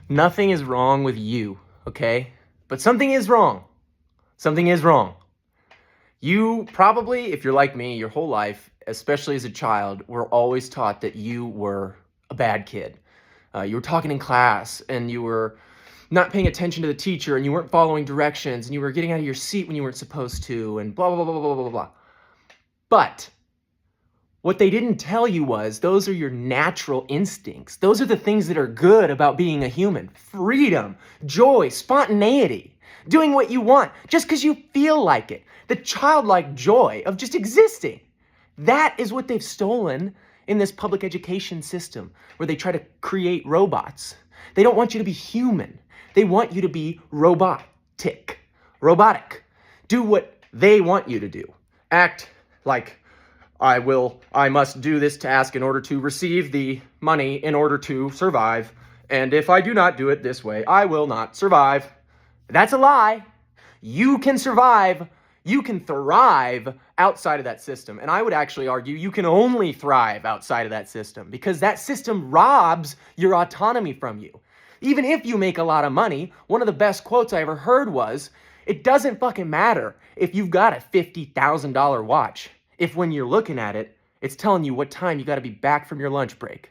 Nothing is wrong with you, okay? But something is wrong. Something is wrong. You probably, if you're like me, your whole life, especially as a child, were always taught that you were a bad kid. You were talking in class and you were not paying attention to the teacher and you weren't following directions and you were getting out of your seat when you weren't supposed to and blah, blah, blah, blah, blah, blah, blah. But what they didn't tell you was those are your natural instincts. Those are the things that are good about being a human. Freedom, joy, spontaneity, doing what you want just because you feel like it. The childlike joy of just existing. That is what they've stolen in this public education system where they try to create robots. They don't want you to be human. They want you to be robotic. Do what they want you to do. Act like I must do this task in order to receive the money in order to survive. And if I do not do it this way, I will not survive. That's a lie. You can survive. You can thrive outside of that system. And I would actually argue you can only thrive outside of that system because that system robs your autonomy from you. Even if you make a lot of money, one of the best quotes I ever heard was, it doesn't fucking matter if you've got a $50,000 watch. If when you're looking at it, it's telling you what time you got to be back from your lunch break.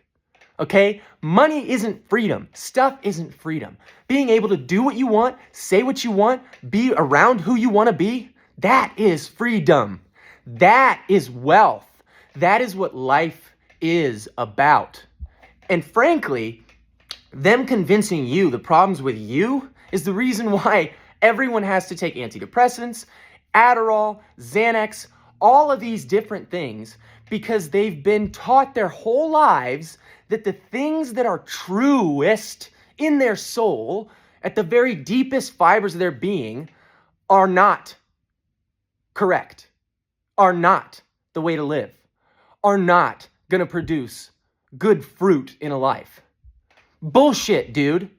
Okay? Money isn't freedom. Stuff isn't freedom. Being able to do what you want, say what you want, be around who you want to be, that is freedom. That is wealth. That is what life is about. And frankly, them convincing you the problems with you is the reason why everyone has to take antidepressants, Adderall, Xanax, all of these different things, because they've been taught their whole lives that the things that are truest in their soul, at the very deepest fibers of their being, are not correct, are not the way to live, are not going to produce good fruit in a life. Bullshit, dude.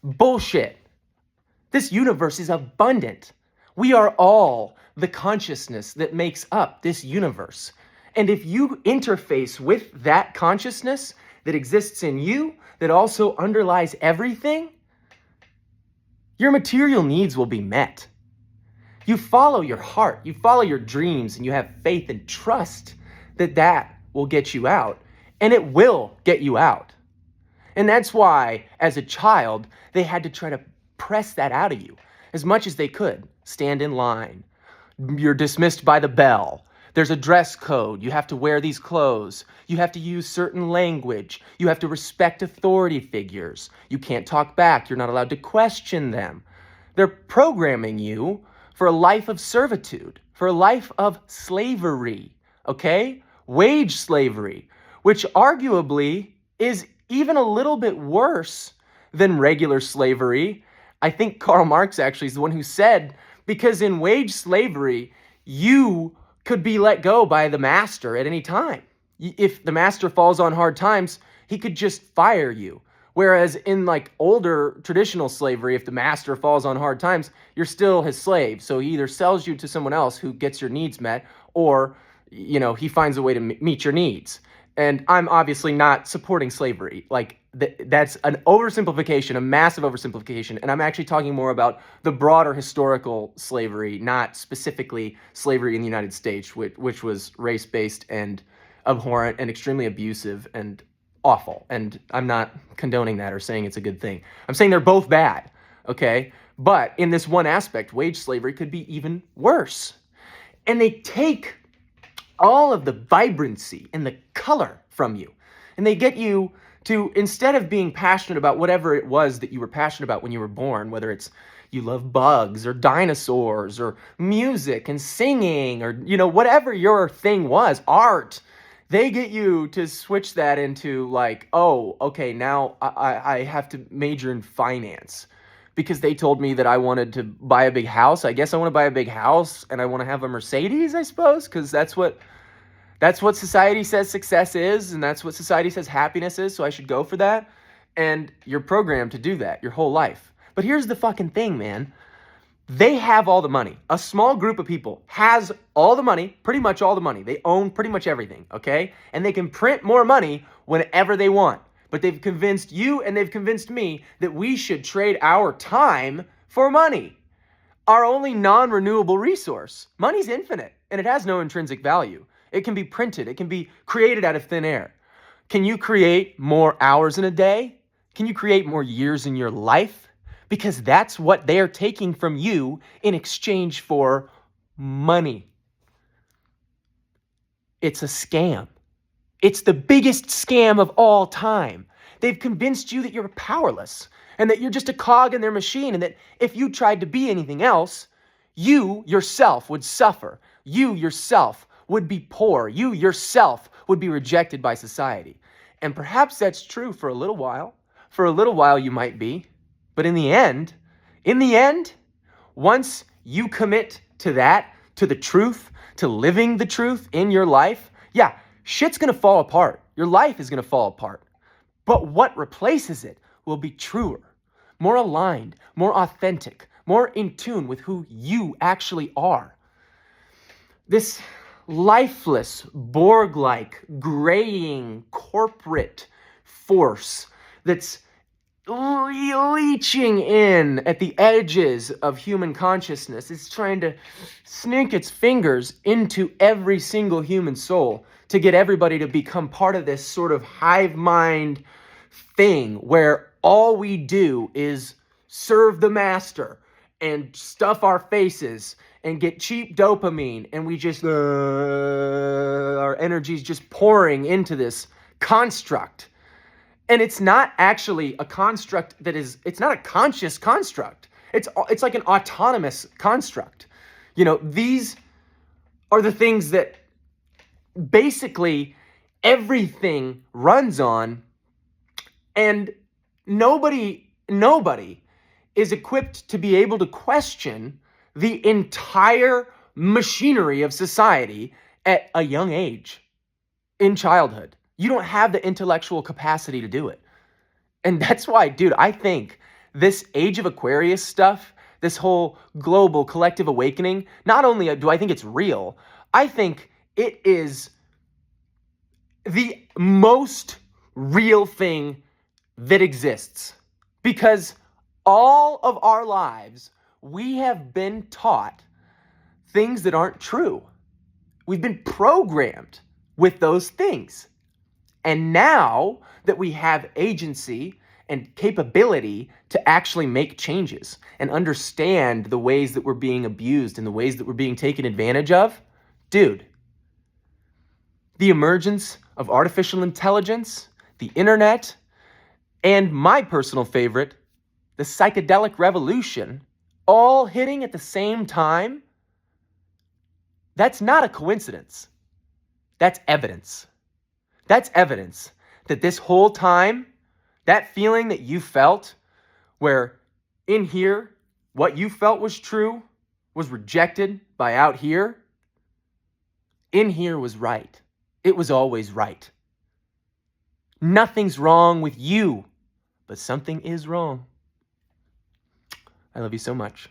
Bullshit. This universe is abundant. We are all the consciousness that makes up this universe. And if you interface with that consciousness that exists in you, that also underlies everything, your material needs will be met. You follow your heart, you follow your dreams, and you have faith and trust that that will get you out, and it will get you out. And that's why, as a child, they had to try to press that out of you as much as they could. Stand in line. You're dismissed by the bell. There's a dress code. You have to wear these clothes. You have to use certain language. You have to respect authority figures. You can't talk back. You're not allowed to question them. They're programming you for a life of servitude, for a life of slavery, okay? Wage slavery, which arguably is even a little bit worse than regular slavery. I think Karl Marx actually is the one who said, because in wage slavery, you could be let go by the master at any time. If the master falls on hard times, he could just fire you. Whereas in like older traditional slavery, if the master falls on hard times, you're still his slave. So he either sells you to someone else who gets your needs met, or, you know, he finds a way to meet your needs. And I'm obviously not supporting slavery. Like, that's an oversimplification, a massive oversimplification. And I'm actually talking more about the broader historical slavery, not specifically slavery in the United States, which was race-based and abhorrent and extremely abusive and awful. And I'm not condoning that or saying it's a good thing. I'm saying they're both bad, okay? But in this one aspect, wage slavery could be even worse. And they take all of the vibrancy and the color from you. And they get you to, instead of being passionate about whatever it was that you were passionate about when you were born, whether it's you love bugs or dinosaurs or music and singing or, you know, whatever your thing was, art, they get you to switch that into like, oh, okay, now I have to major in finance because they told me that I wanted to buy a big house. I guess I want to buy a big house and I want to have a Mercedes, I suppose, because that's what society says success is, and that's what society says happiness is, so I should go for that. And you're programmed to do that your whole life. But here's the fucking thing, man. They have all the money. A small group of people has all the money, pretty much all the money. They own pretty much everything, okay? And they can print more money whenever they want but they've convinced you and they've convinced me that we should trade our time for money, our only non-renewable resource. Money's infinite and it has no intrinsic value. It can be printed. It can be created out of thin air. Can you create more hours in a day? Can you create more years in your life? Because that's what they're taking from you in exchange for money. It's a scam. It's the biggest scam of all time. They've convinced you that you're powerless and that you're just a cog in their machine, and that if you tried to be anything else, you yourself would suffer. You yourself would be poor. You yourself would be rejected by society. And perhaps that's true for a little while. For a little while you might be. But in the end, once you commit to that, to the truth, to living the truth in your life, yeah, shit's gonna fall apart. Your life is gonna fall apart. But what replaces it will be truer, more aligned, more authentic, more in tune with who you actually are. This lifeless, Borg-like, graying corporate force that's leeching in at the edges of human consciousness. It's trying to sneak its fingers into every single human soul to get everybody to become part of this sort of hive mind thing where all we do is serve the master and stuff our faces and get cheap dopamine, and we just our energy's just pouring into this construct. And it's not actually a construct it's not a conscious construct. It's like an autonomous construct. You know, these are the things that basically everything runs on, and nobody is equipped to be able to question the entire machinery of society at a young age, in childhood. You don't have the intellectual capacity to do it. And that's why, dude, I think this Age of Aquarius stuff, this whole global collective awakening, not only do I think it's real, I think it is the most real thing that exists. Because all of our lives, we have been taught things that aren't true. We've been programmed with those things. And now that we have agency and capability to actually make changes and understand the ways that we're being abused and the ways that we're being taken advantage of, dude, the emergence of artificial intelligence, the internet, and my personal favorite, the psychedelic revolution, all hitting at the same time, that's not a coincidence. That's evidence. That's evidence that this whole time, that feeling that you felt, where in here, what you felt was true, was rejected by out here, in here was right. It was always right. Nothing's wrong with you, but something is wrong. I love you so much.